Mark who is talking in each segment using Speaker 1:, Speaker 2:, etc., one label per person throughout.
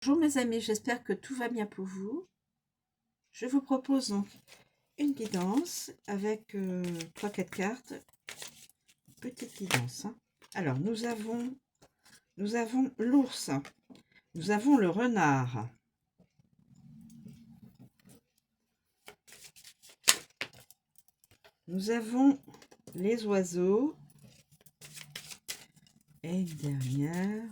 Speaker 1: Bonjour mes amis, j'espère que tout va bien pour vous. Je vous propose donc une guidance avec 3-4 cartes. Petite guidance, hein. Alors nous avons l'ours, nous avons le renard, nous avons les oiseaux et une dernière.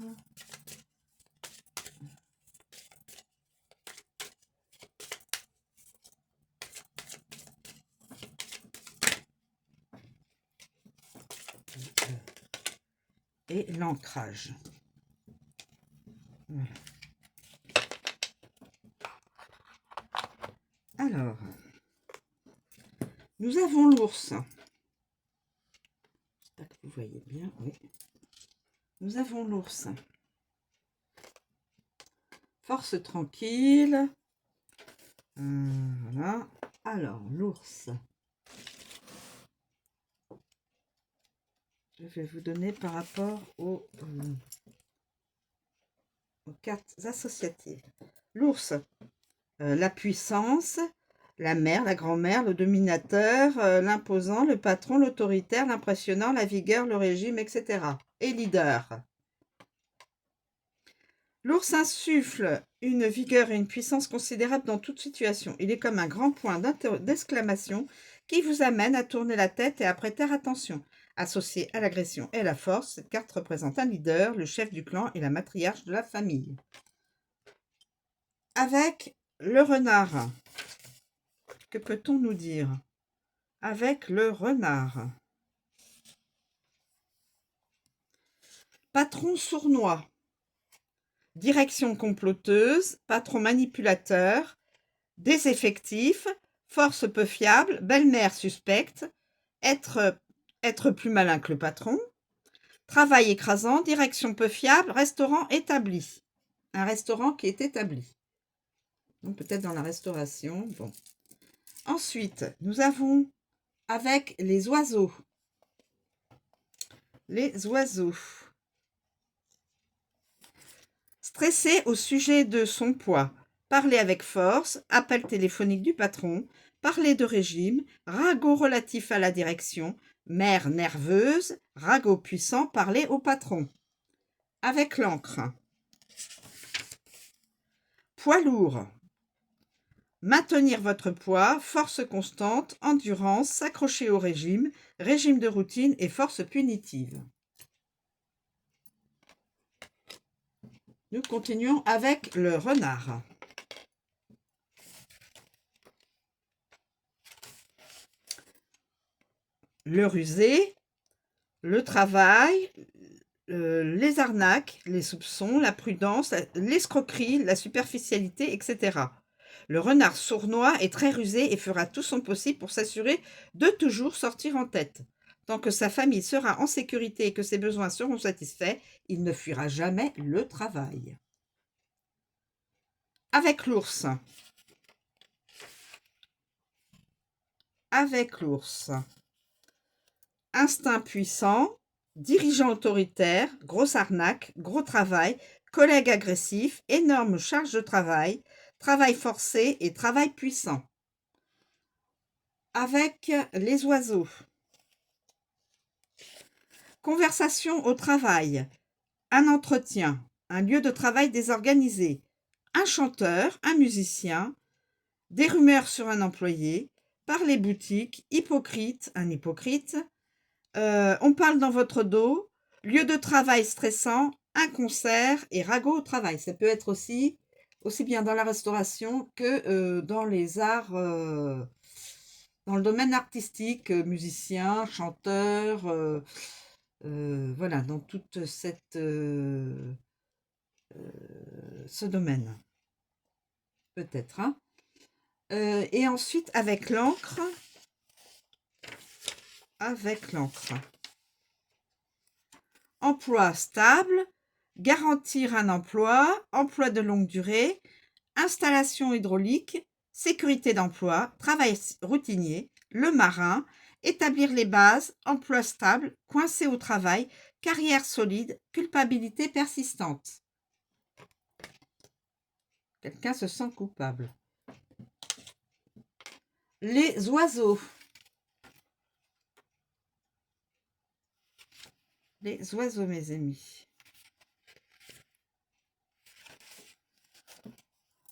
Speaker 1: Et l'ancrage. Voilà. Alors, nous avons l'ours. J'espère que vous voyez bien, oui. Nous avons l'ours. Force tranquille. Voilà. Alors, l'ours. Je vais vous donner par rapport aux cartes associatives. L'ours, la puissance, la mère, la grand-mère, le dominateur, l'imposant, le patron, l'autoritaire, l'impressionnant, la vigueur, le régime, etc. Et leader. L'ours insuffle une vigueur et une puissance considérables dans toute situation. Il est comme un grand point d'exclamation qui vous amène à tourner la tête et à prêter attention. Associé à l'agression et à la force, cette carte représente un leader, le chef du clan et la matriarche de la famille. Avec le renard, que peut-on nous dire? Avec le renard. Patron sournois. Direction comploteuse, patron manipulateur, des effectifs, force peu fiable, belle-mère suspecte, être plus malin que le patron, travail écrasant, direction peu fiable, restaurant établi. Un restaurant qui est établi. Donc peut-être dans la restauration. Bon. Ensuite, nous avons avec les oiseaux. Les oiseaux. Stressé au sujet de son poids. Parler avec force, appel téléphonique du patron, parler de régime, ragot relatif à la direction, mère nerveuse, ragot puissant, parler au patron. Avec l'encre. Poids lourd. Maintenir votre poids, force constante, endurance, s'accrocher au régime, régime de routine et force punitive. Nous continuons avec le renard. Le rusé, le travail, les arnaques, les soupçons, la prudence, l'escroquerie, la superficialité, etc. Le renard sournois est très rusé et fera tout son possible pour s'assurer de toujours sortir en tête. Tant que sa famille sera en sécurité et que ses besoins seront satisfaits, il ne fuira jamais le travail. Avec l'ours. Avec l'ours. Instinct puissant, dirigeant autoritaire, grosse arnaque, gros travail, collègue agressif, énorme charge de travail, travail forcé et travail puissant. Avec les oiseaux. Conversation au travail, un entretien, un lieu de travail désorganisé, un chanteur, un musicien, des rumeurs sur un employé, parler boutique, hypocrite, un hypocrite, on parle dans votre dos, lieu de travail stressant, un concert et ragot au travail. Ça peut être aussi bien dans la restauration que dans les arts, dans le domaine artistique, musicien, chanteur, voilà, dans toute ce domaine, peut-être, hein. Et ensuite, avec l'encre. Emploi stable, garantir un emploi, emploi de longue durée, installation hydraulique, sécurité d'emploi, travail routinier, le marin, établir les bases, emploi stable, coincé au travail, carrière solide, culpabilité persistante. Quelqu'un se sent coupable. Les oiseaux. Les oiseaux, mes amis.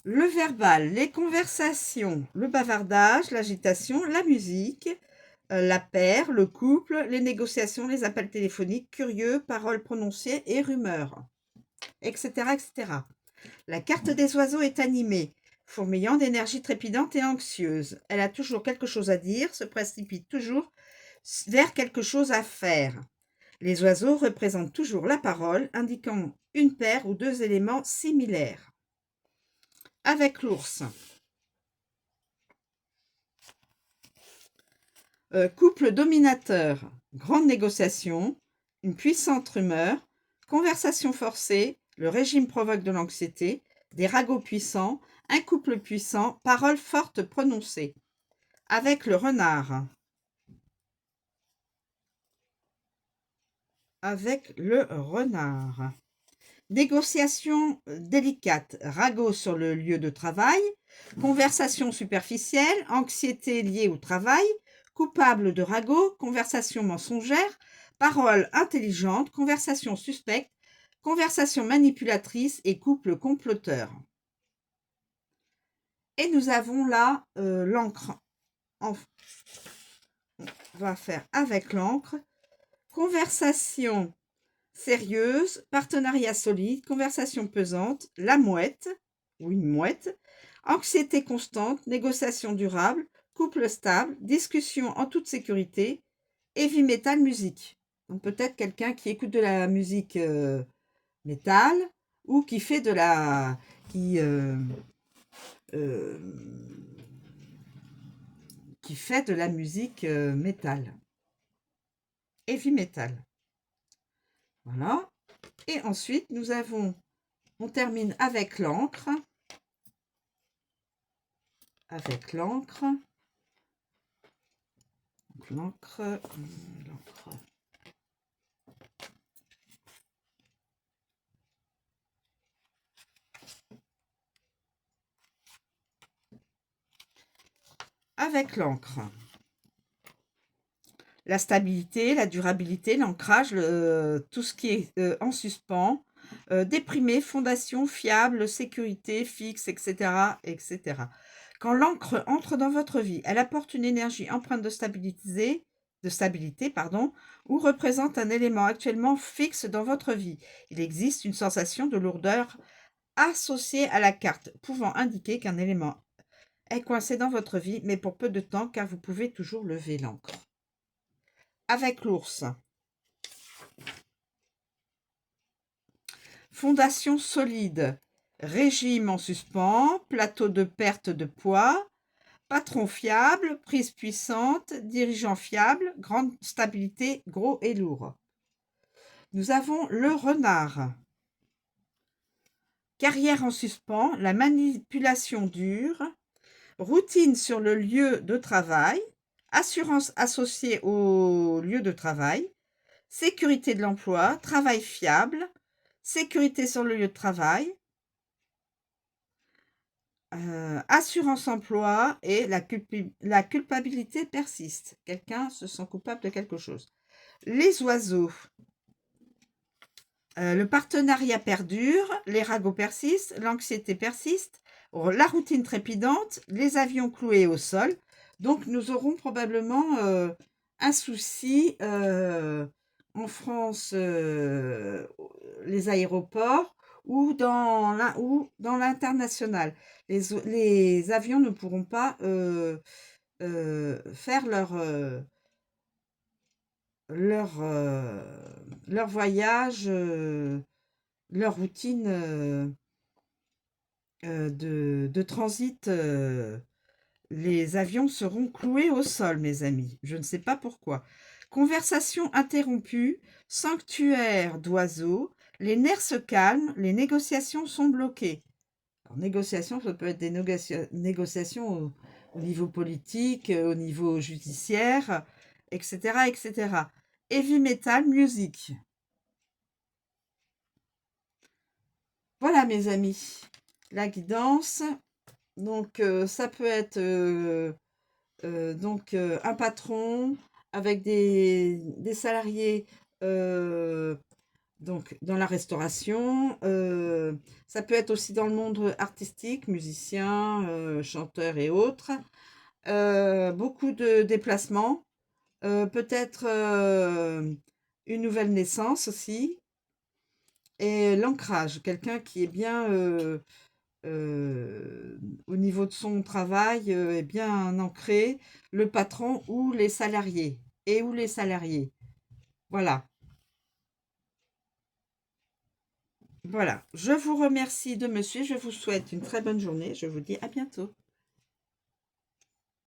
Speaker 1: Le verbal, les conversations, le bavardage, l'agitation, la musique, la paire, le couple, les négociations, les appels téléphoniques, curieux, paroles prononcées et rumeurs, etc., etc. La carte des oiseaux est animée, fourmillant d'énergie trépidante et anxieuse. Elle a toujours quelque chose à dire, se précipite toujours vers quelque chose à faire. Les oiseaux représentent toujours la parole, indiquant une paire ou deux éléments similaires. Avec l'ours. Couple dominateur, grande négociation, une puissante rumeur, conversation forcée, le régime provoque de l'anxiété, des ragots puissants, un couple puissant, paroles fortes prononcées. Avec le renard. Avec le renard. Négociation délicate, ragot sur le lieu de travail, conversation superficielle, anxiété liée au travail, coupable de ragot, conversation mensongère, parole intelligente, conversation suspecte, conversation manipulatrice et couple comploteur. Et nous avons là l'encre. On va faire avec l'encre. Conversation sérieuse, partenariat solide, conversation pesante, la mouette, ou une mouette, anxiété constante, négociation durable, couple stable, discussion en toute sécurité, heavy metal musique. Donc peut-être quelqu'un qui écoute de la musique métal ou qui fait de la... qui fait de la musique métal. Heavy metal. Voilà. Et ensuite, nous avons, on termine avec l'encre. Avec l'encre. L'encre. Avec l'encre. La stabilité, la durabilité, l'ancrage, tout ce qui est en suspens, déprimé, fondation, fiable, sécurité, fixe, etc., etc. Quand l'encre entre dans votre vie, elle apporte une énergie empreinte de stabilité, ou représente un élément actuellement fixe dans votre vie. Il existe une sensation de lourdeur associée à la carte, pouvant indiquer qu'un élément est coincé dans votre vie, mais pour peu de temps, car vous pouvez toujours lever l'encre. Avec l'ours. Fondation solide, régime en suspens, plateau de perte de poids, patron fiable, prise puissante, dirigeant fiable, grande stabilité, gros et lourd. Nous avons le renard. Carrière en suspens, la manipulation dure, routine sur le lieu de travail, assurance associée au lieu de travail, sécurité de l'emploi, travail fiable, sécurité sur le lieu de travail, assurance emploi et la culpabilité persiste. Quelqu'un se sent coupable de quelque chose. Les oiseaux. Le partenariat perdure, les ragots persistent, l'anxiété persiste, la routine trépidante, les avions cloués au sol. Donc, nous aurons probablement un souci en France, les aéroports ou dans l'international. Les avions ne pourront pas faire leur voyage, leur routine de transit. Les avions seront cloués au sol, mes amis. Je ne sais pas pourquoi. Conversation interrompue, sanctuaire d'oiseaux, les nerfs se calment, les négociations sont bloquées. Alors, négociations, ça peut être des négociations au niveau politique, au niveau judiciaire, etc., etc. Heavy metal music. Voilà, mes amis. La guidance, donc ça peut être un patron avec des salariés donc dans la restauration. Ça peut être aussi dans le monde artistique, musicien, chanteur et autres. Beaucoup de déplacements, peut-être une nouvelle naissance aussi. Et l'ancrage, quelqu'un qui est bien au niveau de son travail, est bien ancré, le patron ou les salariés et ou les salariés. Voilà, voilà. Je vous remercie de me suivre. Je vous souhaite une très bonne journée. Je vous dis à bientôt.